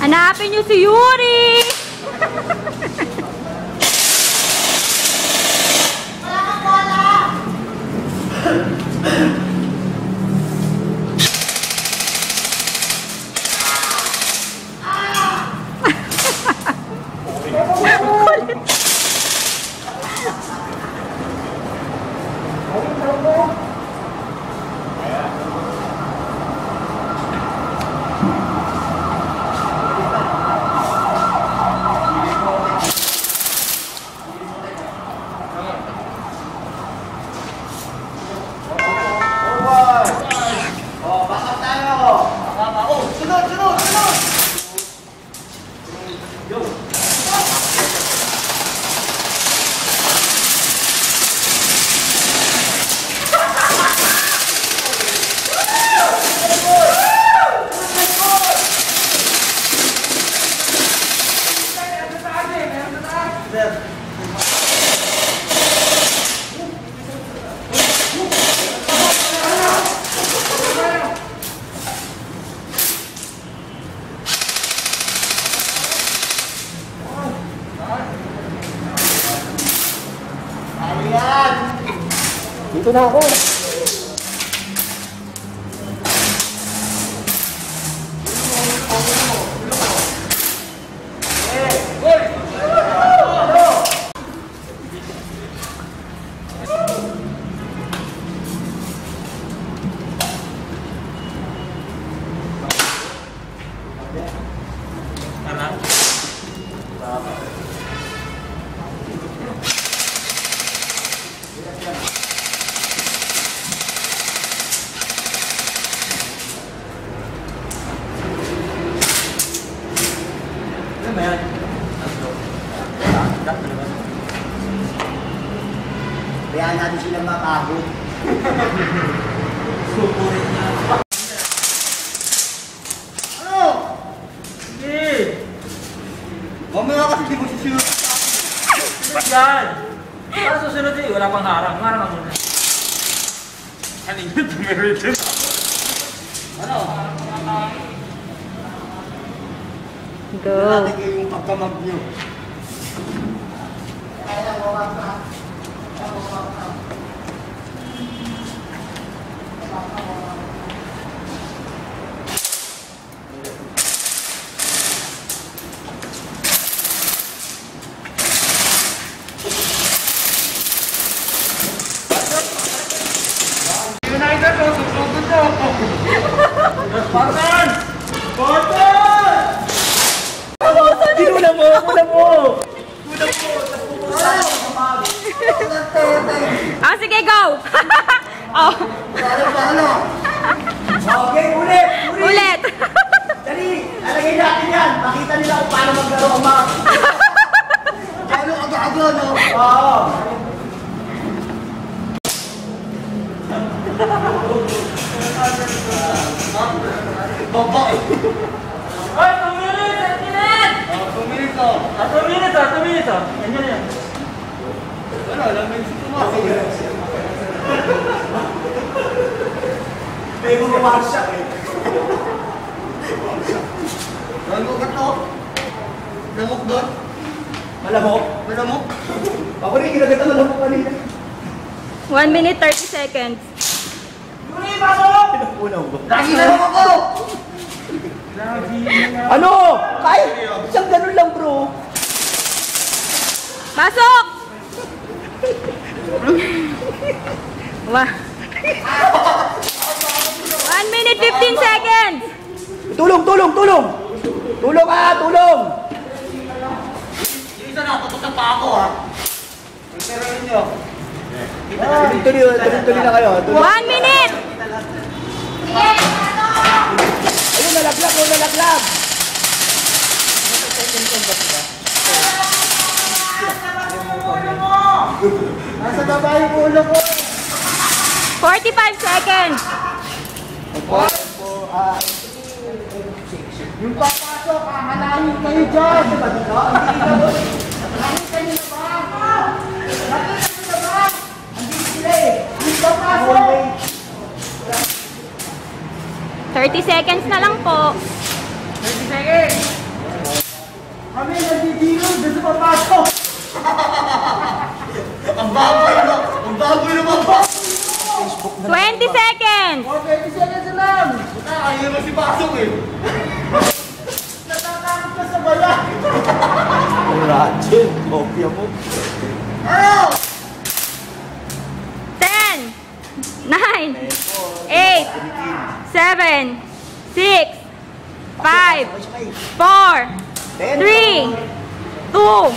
Hanapin niyo si Yuri! Wala kang bola! Dito na ako. Kaya natin silang makabot. Supurin na. Ano? Sige! Mamaya kasi di mo sisunod sa akin. Sunod yan! Para susunod eh, wala pang harang. Harang ka muna. Ano yun? Tumirit yun. Ano? Go! Natin kayo yung pagkamag nyo. Kaya lang, wawag ka. United o, susunod na ako. Spartan! Spartan! Una mo! Una mo! Una mo! Ah, sige, go! Oh. Okay, ulit! Ulit! Dali! Alagay natin yan! Makita nila kung paano maglaro ang mga... Paano aga-aga, no? Oo! Baba! Ay, 2 minutes! 1 minute! 2 minutes, no? 2 minutes ah! 2 minutes ah! Yan yan yan. Ano? Alam mo yung sumasig. May gumawa siya eh. Lamok ka to? Lamok doon? Malamok? Malamok? Ako rin ginagat ang malamok kanina. 1 minute 30 seconds. Yuri, pasok! Pinapunaw ba? Lagi na lang ako! Ano? Kahit isang ganun lang, bro. Pasok! Wah. 1 minute 15 seconds. Tulong, tulong, tulong! Tulong ka, tulong! Yung isa na, tutok pa ako, ha? Pero ninyo. Tuloy na kayo. 1 minute! Ayun, nalaglag, oh, nalaglag. Nasa baba yung ulo ko. 45 seconds! Yung papasok, hahalahin kayo dyan. Hahalahin kayo na ba? Nakita nyo na ba? Andito sila eh. Yung papasok. 30 seconds na lang po. 30 seconds! Kami nandidino doon sa papasok. Ang baboy na. Ang baboy naman ba? 20 seconds! 30 seconds na lang. Ayaw mo si pasok eh. Natatakot ka sa bala. Rachel, kopya mo. Ayaw! 10, 9, 8, 7, 6, 5, 4, 3, 2, 1.